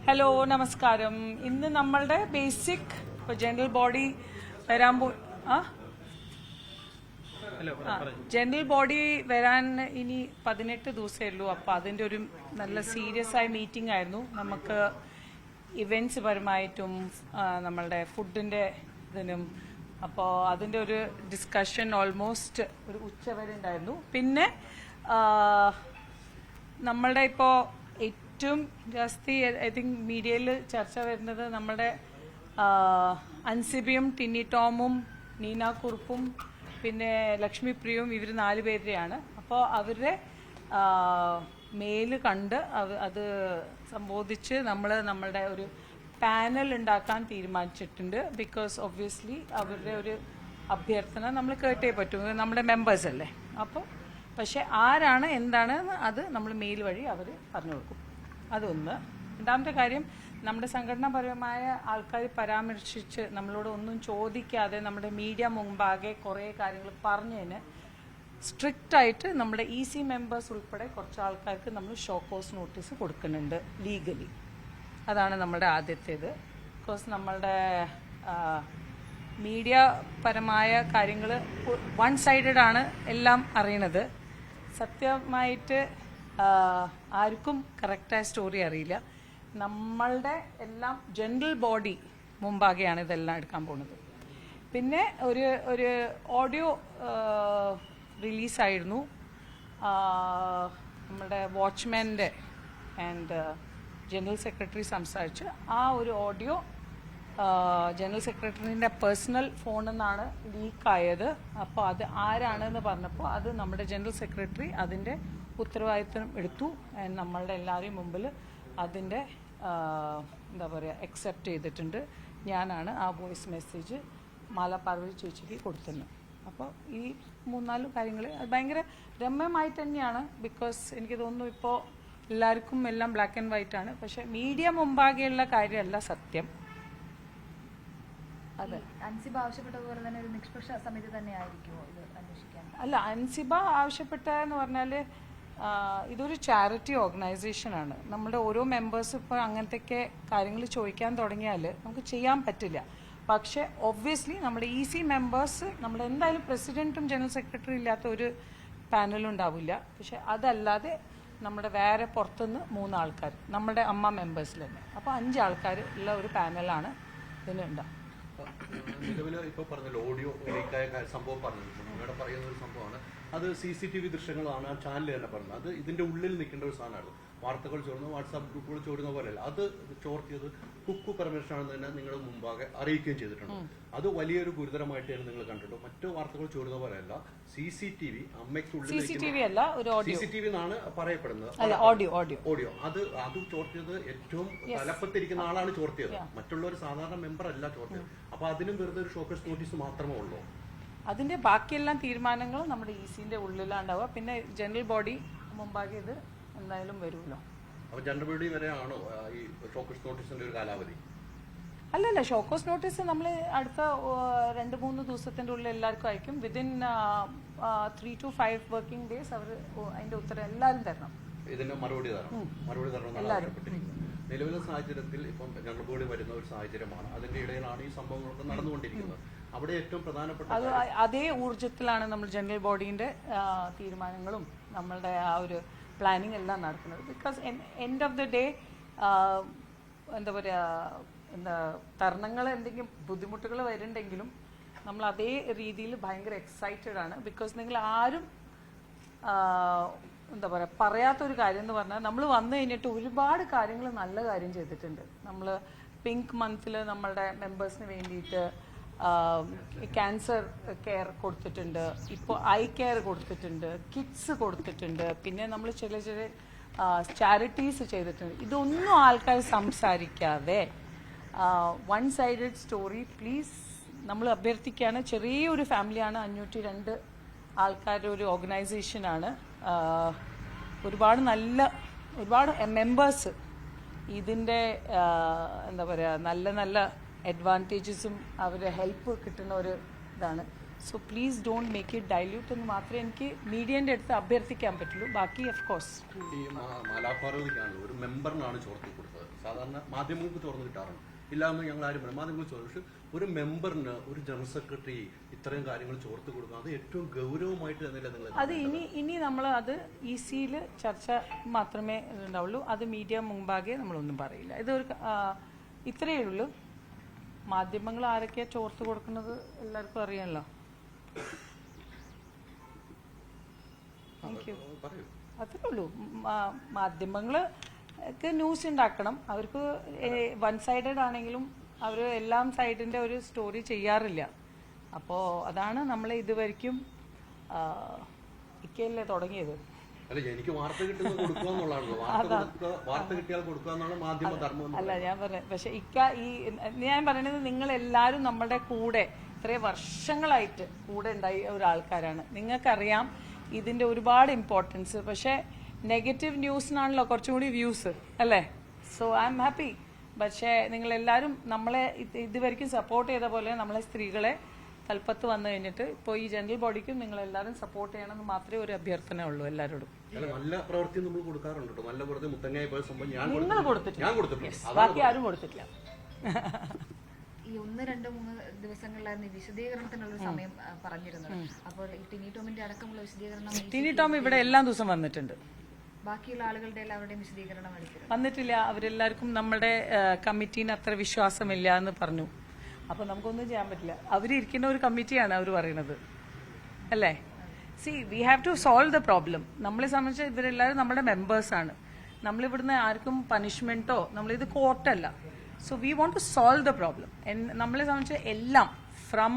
Hello നമസ്കാരം. ഇന്ന് നമ്മളുടെ ബേസിക് ജനറൽ ബോഡി വരാൻ ജനറൽ ബോഡി വരാൻ ഇനി 18 ദിവസമേ ഉള്ളൂ. അപ്പോൾ അതിൻ്റെ ഒരു നല്ല സീരിയസ് ആയ മീറ്റിംഗ് ആയിരുന്നു. നമുക്ക് ഇവൻറ്റ്സ് പരമായിട്ടും നമ്മളുടെ ഫുഡിൻ്റെ ഇതിനും അപ്പോൾ അതിൻ്റെ ഒരു ഡിസ്കഷൻ ഓൾമോസ്റ്റ് ഒരു ഉച്ചവരെ ഉണ്ടായിരുന്നു. പിന്നെ നമ്മളുടെ ഇപ്പോൾ ഏറ്റവും ജാസ്തി ഐ തിങ്ക് മീഡിയയിൽ ചർച്ച വരുന്നത് നമ്മുടെ അൻസിബിയും ടിന്നി ടോമും നീന കുറുപ്പും പിന്നെ ലക്ഷ്മി പ്രിയവും ഇവർ 4 പേരുടെയാണ്. അപ്പോൾ അവരുടെ മെയില് കണ്ട് അത് സംബോധിച്ച് നമ്മളുടെ ഒരു പാനൽ ഉണ്ടാക്കാൻ തീരുമാനിച്ചിട്ടുണ്ട്. ബിക്കോസ് ഒബ്വിയസ്ലി അവരുടെ ഒരു അഭ്യർത്ഥന നമ്മൾ കേട്ടേ പറ്റൂ, നമ്മുടെ മെമ്പേഴ്സ് അല്ലേ. അപ്പോൾ പക്ഷെ ആരാണ് എന്താണ് അത് നമ്മൾ മെയിൽ വഴി അവർ പറഞ്ഞു കൊടുക്കും. അതൊന്ന്. രണ്ടാമത്തെ കാര്യം, നമ്മുടെ സംഘടനാപരമായ ആൾക്കാർ പരാമർശിച്ച് നമ്മളോട് ഒന്നും ചോദിക്കാതെ നമ്മുടെ മീഡിയ മുമ്പാകെ കുറേ കാര്യങ്ങൾ പറഞ്ഞതിന് സ്ട്രിക്റ്റായിട്ട് നമ്മുടെ EC മെമ്പേഴ്സ് ഉൾപ്പെടെ കുറച്ച് ആൾക്കാർക്ക് നമ്മൾ ഷോക്കോസ് നോട്ടീസ് കൊടുക്കുന്നുണ്ട് ലീഗലി. അതാണ് നമ്മുടെ ആദ്യത്തേത്. ബിക്കോസ് നമ്മളുടെ മീഡിയ പരമായ കാര്യങ്ങൾ വൺ സൈഡഡ് ആണ് എല്ലാം അറിയണത്. സത്യമായിട്ട് ആർക്കും കറക്റ്റായ സ്റ്റോറി അറിയില്ല. നമ്മളുടെ എല്ലാം ജനറൽ ബോഡി മുമ്പാകെയാണ് ഇതെല്ലാം എടുക്കാൻ പോകുന്നത്. പിന്നെ ഒരു ഓഡിയോ റിലീസായിരുന്നു നമ്മുടെ വാച്ച്മാൻ്റെ ആൻഡ് ജനറൽ സെക്രട്ടറി സംസാരിച്ച്. ആ ഒരു ഓഡിയോ ജനറൽ സെക്രട്ടറിൻ്റെ പേഴ്സണൽ ഫോണിൽ നിന്നാണ് ലീക്കായത്. അപ്പോൾ അത് ആരാണെന്ന് പറഞ്ഞപ്പോൾ അത് നമ്മുടെ ജനറൽ സെക്രട്ടറി അതിൻ്റെ ഉത്തരവാദിത്വം എടുത്തു. നമ്മളുടെ എല്ലാവരെയും മുമ്പിൽ അതിൻ്റെ എന്താ പറയുക അക്സെപ്റ്റ് ചെയ്തിട്ടുണ്ട്. ഞാനാണ് ആ വോയിസ് മെസ്സേജ് മാല പാർവതി ചേച്ചിക്ക് കൊടുത്തിരുന്നത്. അപ്പോൾ ഈ 3-4 കാര്യങ്ങൾ അത് ഭയങ്കര രമ്യമായി തന്നെയാണ്. ബിക്കോസ് എനിക്ക് തോന്നുന്നു ഇപ്പോൾ എല്ലാവർക്കും എല്ലാം ബ്ലാക്ക് ആൻഡ് വൈറ്റ് ആണ്. പക്ഷെ മീഡിയ മുമ്പാകെയുള്ള കാര്യമല്ല സത്യം. അതെ, അൻസിബ ആവശ്യപ്പെട്ടതുപോലെ തന്നെ ഒരു നിഷ്പക്ഷ സമിതി തന്നെ ആയിരിക്കുമോ ഇത് അന്വേഷിക്കാൻ? അല്ല, അൻസിബ ആവശ്യപ്പെട്ടതെന്ന് പറഞ്ഞാൽ ഇതൊരു ചാരിറ്റി ഓർഗനൈസേഷനാണ്. നമ്മുടെ ഓരോ മെമ്പേഴ്സ് ഇപ്പോൾ അങ്ങനത്തെയൊക്കെ കാര്യങ്ങൾ ചോദിക്കാൻ തുടങ്ങിയാൽ നമുക്ക് ചെയ്യാൻ പറ്റില്ല. പക്ഷേ ഒബ്വിയസ്ലി നമ്മുടെ EC മെമ്പേഴ്സ്, നമ്മൾ എന്തായാലും പ്രസിഡന്റും ജനറൽ സെക്രട്ടറി ഇല്ലാത്ത ഒരു പാനലും ഉണ്ടാവില്ല. പക്ഷെ അതല്ലാതെ നമ്മുടെ വേറെ പുറത്തുനിന്ന് 3 ആൾക്കാർ, നമ്മുടെ അമ്മ മെമ്പേഴ്സിൽ തന്നെ. അപ്പോൾ 5 ആൾക്കാർ ഉള്ള ഒരു പാനലാണ് ഇതിനുണ്ടാവും. നിലവിൽ ഇപ്പോൾ പറഞ്ഞല്ലോ ഓഡിയോ ലീക്കായ സംഭവം പറഞ്ഞിട്ടുണ്ട്. നിങ്ങളുടെ പറയുന്ന ഒരു സംഭവമാണ് അത് CCTV ദൃശ്യങ്ങളാണ് ആ ചാനൽ തന്നെ പറഞ്ഞത്. അത് ഇതിന്റെ ഉള്ളിൽ നിൽക്കേണ്ട ഒരു സാധനമാണ്. വാർത്തകൾ ചോടുന്ന വാട്സാപ്പ് ഗ്രൂപ്പുകൾ ചോടുന്ന പോലെയല്ല. അത് ചോർത്തിയത് കുക്കു പരമേശ്വരാണെന്ന് തന്നെ നിങ്ങൾ മുമ്പാകെ അറിയിക്കുകയും ചെയ്തിട്ടുണ്ട്. അത് വലിയൊരു ഗുരുതരമായിട്ട് നിങ്ങൾ കണ്ടിട്ടുണ്ട്. മറ്റു വാർത്തകൾ ചോടുന്ന പോലെയല്ല. CCTV അമ്മയ്ക്കുള്ളിൽ CCTV എന്നാണ് പറയപ്പെടുന്നത്. ഓഡിയോ അത് ചോർത്തിയത് ഏറ്റവും തലപ്പത്തിരിക്കുന്ന ആളാണ് ചോർത്തിയത്. മറ്റുള്ള ഒരു സാധാരണ മെമ്പർ അല്ല ചോർത്തിയത്. അപ്പൊ അതിനും വെറുതെ ഒരു ഷോക്കേസ് നോട്ടീസ് മാത്രമേ ഉള്ളൂ. അതിന്റെ ബാക്കിയെല്ലാം തീരുമാനങ്ങൾ നമ്മുടെ ECന്റെ ഉള്ളിലാണ്ടാവുക. പിന്നെ ജനറൽ ബോഡി മുമ്പാകെ ഇത് എന്തായാലും വരുമല്ലോ. അപ്പൊ ജനറൽ ബോഡി വരെയാണോ ഈ ഷോക്കേസ് നോട്ടീസിന്റെ ഒരു കാലാവധി? അല്ലല്ല, ഷോക്കേസ് നോട്ടീസ് നമ്മൾ അടുത്ത 2-3 ദിവസത്തിന്റെ ഉള്ളിൽ എല്ലാവർക്കും അയക്കും. വിതിൻ 3 to 5 വർക്കിംഗ് ഡേയ്സ് അവർ അതിന്റെ ഉത്തരം എല്ലാവരും തരണം. ഇതിന്റെ മറുപടി തരണം. നിലവിലെ സാഹചര്യത്തിൽ ഇപ്പം ജനറൽ ബോഡി വരുന്ന ഒരു സാഹചര്യമാണ്. അതിന്റെ ഇടയിലാണ് ഈ സംഭവങ്ങളൊക്കെ നടന്നുകൊണ്ടിരിക്കുന്നത്. അവിടെ ഏറ്റവും പ്രധാനപ്പെട്ട അതേ ഊർജത്തിലാണ് നമ്മൾ ജനറൽ ബോഡീന്റെ തീരുമാനങ്ങളും നമ്മളുടെ ആ ഒരു പ്ലാനിങ് എല്ലാം നടക്കുന്നത്. Because end of the day എന്താ പറയുക, തരണങ്ങൾ എന്തെങ്കിലും ബുദ്ധിമുട്ടുകൾ വരുന്നുണ്ടെങ്കിലും നമ്മൾ അതേ രീതിയിൽ ഭയങ്കര എക്സൈറ്റഡ് ആണ്. ബിക്കോസ് നിങ്ങൾ ആരും എന്താ പറയുക പറയാത്തൊരു കാര്യം എന്ന് പറഞ്ഞാൽ നമ്മൾ വന്നു കഴിഞ്ഞിട്ട് ഒരുപാട് കാര്യങ്ങൾ നല്ല കാര്യം ചെയ്തിട്ടുണ്ട്. നമ്മൾ പിങ്ക് മന്തിൽ നമ്മളുടെ മെമ്പേഴ്സിന് വേണ്ടിയിട്ട് ക്യാൻസർ കെയർ കൊടുത്തിട്ടുണ്ട്, ഇപ്പോൾ ഐ കെയർ കൊടുത്തിട്ടുണ്ട്, കിഡ്സ് കൊടുത്തിട്ടുണ്ട്, പിന്നെ നമ്മൾ ചില ചാരിറ്റീസ് ചെയ്തിട്ടുണ്ട്. ഇതൊന്നും ആൾക്കാർ സംസാരിക്കാതെ വൺ സൈഡഡ് സ്റ്റോറി പ്ലീസ് നമ്മൾ അഭ്യർത്ഥിക്കുകയാണ്. ചെറിയൊരു ഫാമിലിയാണ്, 502 ആൾക്കാരുടെ ഒരു ഓർഗനൈസേഷനാണ്. ഒരുപാട് മെമ്പേഴ്സ് ഇതിൻ്റെ എന്താ പറയുക നല്ല അഡ്വാൻറ്റേജസും അവരുടെ ഹെൽപ്പ് കിട്ടുന്ന ഒരു ഇതാണ്. So please don't make it dilute എന്ന് മാത്രമേ എനിക്ക് മീഡിയൻ്റെ അടുത്ത് അഭ്യർത്ഥിക്കാൻ പറ്റുള്ളൂ. ബാക്കി ഓഫ് കോഴ്സ് ഈ മാലാപാർവതിക്കാണ് ഒരു മെമ്പറിനാണ് ചോർത്തി കൊടുത്തത്. സാധാരണ മാധ്യമങ്ങൾക്ക് ചോർന്ന് കിട്ടാറുണ്ട്, ഇല്ലാന്ന് ഞങ്ങൾ ആരും പറയും, മാധ്യമങ്ങൾ ചോർന്നു. പക്ഷെ ഒരു മെമ്പറിന് ഒരു ജനറൽ സെക്രട്ടറി ഇത്രയും കാര്യങ്ങൾ ചോർത്ത് കൊടുക്കുക, അത് ഏറ്റവും ഗൗരവമായിട്ട് തന്നെയല്ലേ നിങ്ങൾ അത് ഇനി നമ്മൾ അത് EC-യിൽ ചർച്ച മാത്രമേ ഉണ്ടാവുള്ളൂ. അത് മീഡിയ മുമ്പാകെ നമ്മളൊന്നും പറയില്ല. ഇതൊരു ഇത്രയേ ഉള്ളൂ. മാധ്യമങ്ങൾ ആരൊക്കെയാണ് ചോർത്ത് കൊടുക്കുന്നത് എല്ലാവർക്കും അറിയാമല്ലോ. Thank you. അത്രേ ഉള്ളൂ. മാധ്യമങ്ങൾക്ക് ന്യൂസ് ഉണ്ടാക്കണം. അവർക്ക് വൺ സൈഡഡ് ആണെങ്കിലും അവർ എല്ലാം സൈഡിൻ്റെ ഒരു സ്റ്റോറി ചെയ്യാറില്ല. അപ്പോൾ അതാണ് നമ്മൾ ഇതുവരെയ്ക്കും ഇക്കയല്ലേ തുടങ്ങിയത്. അല്ല, എനിക്ക് വാർത്ത കിട്ടുന്നത് കൊടുക്കുക എന്നുള്ളതാണല്ലോ. വാർത്ത കിട്ടിയാൽ കൊടുക്കുക എന്നാണ് മാധ്യമ ധർമ്മം. അല്ല, ഞാൻ പറഞ്ഞത് പക്ഷെ ഞാൻ പറയുന്നത് നിങ്ങളെല്ലാവരും നമ്മുടെ കൂടെ ഇത്രയും വർഷങ്ങളായിട്ട് കൂടെ ഉണ്ടായ ഒരാൾക്കാരാണ്. നിങ്ങൾക്കറിയാം ഇതിൻ്റെ ഒരുപാട് ഇമ്പോർട്ടൻസ്. പക്ഷേ നെഗറ്റീവ് ന്യൂസിനാണല്ലോ കുറച്ചും കൂടി വ്യൂസ് അല്ലേ. So I am happy. പക്ഷേ നിങ്ങളെല്ലാവരും നമ്മളെ ഇതുവരെയ്ക്കും സപ്പോർട്ട് ചെയ്ത പോലെ നമ്മളെ സ്ത്രീകളെ തൽപ്പത്ത് വന്നു കഴിഞ്ഞിട്ട് ഇപ്പോൾ ഈ ജനറൽ ബോഡിക്കും നിങ്ങളെല്ലാവരും സപ്പോർട്ട് ചെയ്യണമെന്ന് മാത്രമേ ഒരു അഭ്യർത്ഥന ഉള്ളൂ എല്ലാവരോടും. നല്ല പ്രവൃത്തി നമ്മൾ കൊടുക്കാറുണ്ട്. നല്ല പ്രവൃത്തി മുത്തങ്ങായി പോയ സംഭവം നിങ്ങൾ കൊടുത്തിട്ടില്ല, ബാക്കി ആരും കൊടുത്തിട്ടില്ല. ഈ 1, 2, 3 ദിവസങ്ങളിലായിരുന്നു വിശദീകരണത്തിനുള്ള സമയം പറഞ്ഞിരുന്നത്. അപ്പോൾ ഈ ടിനി ടോമിന്റെ അടക്കമുള്ള വിശദീകരണം ടിനി ടോം ഇവിടെ എല്ലാ ദിവസവും വന്നിട്ടുണ്ട്. ബാക്കിയുള്ള ആളുകളുടെ എല്ലാവരുടെയും വിശദീകരണം വന്നിട്ടില്ല. അവരെല്ലാവർക്കും നമ്മുടെ കമ്മിറ്റീന് അത്ര വിശ്വാസമില്ല എന്ന് പറഞ്ഞു. അപ്പൊ നമുക്കൊന്നും ചെയ്യാൻ പറ്റില്ല. അവരിരിക്കുന്ന ഒരു കമ്മിറ്റിയാണ് അവർ പറയുന്നത് അല്ലേ. See we have to solve the problem. നമ്മളെ സംബന്ധിച്ച് ഇവരെല്ലാവരും നമ്മുടെ മെമ്പേഴ്സാണ്. നമ്മളിവിടുന്ന് ആർക്കും പണിഷ്മെന്റോ, നമ്മളിത് കോർട്ടല്ല. So we want to solve the problem. നമ്മളെ സംബന്ധിച്ച് എല്ലാം from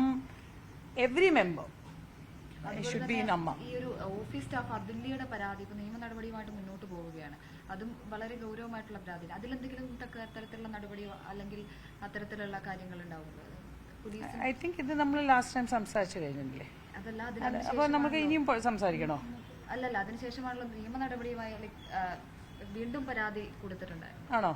every member should be in Amma. ഈ ഒരു ഓഫീസ് സ്റ്റാഫ് അതുല്യയുടെ പരാതി ഇപ്പൊ നിയമ നടപടിയുമായിട്ട് മുന്നോട്ട് പോവുകയാണ്. അതും വളരെ ഗൗരവമായിട്ടുള്ള പരാതിയാണ്. അതിലെന്തെങ്കിലും തരത്തിലുള്ള നടപടിയോ അല്ലെങ്കിൽ അത്തരത്തിലുള്ള കാര്യങ്ങൾ ഉണ്ടാവുന്നത്? ഐ തിങ്ക് ഇത് നമ്മൾ ലാസ്റ്റ് ടൈം സംസാരിച്ചു കഴിഞ്ഞില്ലേ. അതല്ല, അപ്പോൾ നമുക്ക് ഇനിയും സംസാരിക്കണോ? അല്ലല്ല, അതിനുശേഷമാണല്ലോ നിയമ നടപടിയുമായി വീണ്ടും പരാതി കൊടുത്തിട്ടുണ്ടായിരുന്നു. ആണോ?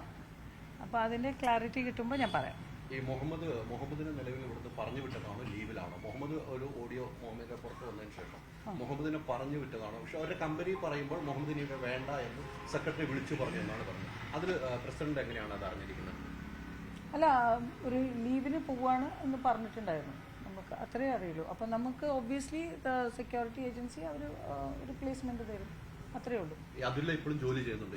അപ്പൊ അതിന്റെ ക്ലാരിറ്റി കിട്ടുമ്പോൾ ഞാൻ പറയാം. ഈ മുഹമ്മദിനെ നിലവിൽ ഇവിടുന്ന് പറഞ്ഞു വിട്ടതാണോ, ലീവിലാണോ? മുഹമ്മദ് ഒരു ഓഡിയോ മുഹമ്മദിന്റെ പുറത്ത് വന്നതിന് ശേഷം മുഹമ്മദിനെ പറഞ്ഞു വിട്ടതാണോ? പക്ഷെ അവരുടെ കമ്പനി പറയുമ്പോൾ മുഹമ്മദിനെ ഇവിടെ വേണ്ട എന്ന് സെക്രട്ടറി വിളിച്ചു പറഞ്ഞു എന്നാണ് പറഞ്ഞത്. അതിൽ പ്രസിഡന്റ് എങ്ങനെയാണ് അത് അറിഞ്ഞിരിക്കുന്നത്? അല്ല, ഒരു ലീവിന് പോവാണ് എന്ന് പറഞ്ഞിട്ടുണ്ടായിരുന്നു. നമുക്ക് അത്രേ അറിയുള്ളൂ. അപ്പം നമുക്ക് ഒബ്വിയസ്ലി സെക്യൂരിറ്റി ഏജൻസി അവർ റിപ്ലേസ്മെന്റ് തരും, അത്രേ ഉള്ളൂ. അതില്ല, ഇപ്പോഴും ജോലി ചെയ്യുന്നുണ്ട്?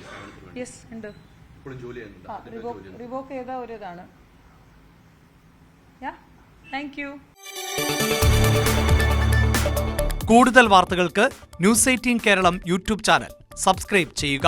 യെസ്, ഉണ്ട്. ഇപ്പോഴും ജോലി ചെയ്യുന്നുണ്ട്. റിവോക്ക് ചെയ്ത ഒരു ഇതാണ്. Thank you. കൂടുതൽ വാർത്തകൾക്ക് News 18 Keralam YouTube channel subscribe ചെയ്യുക.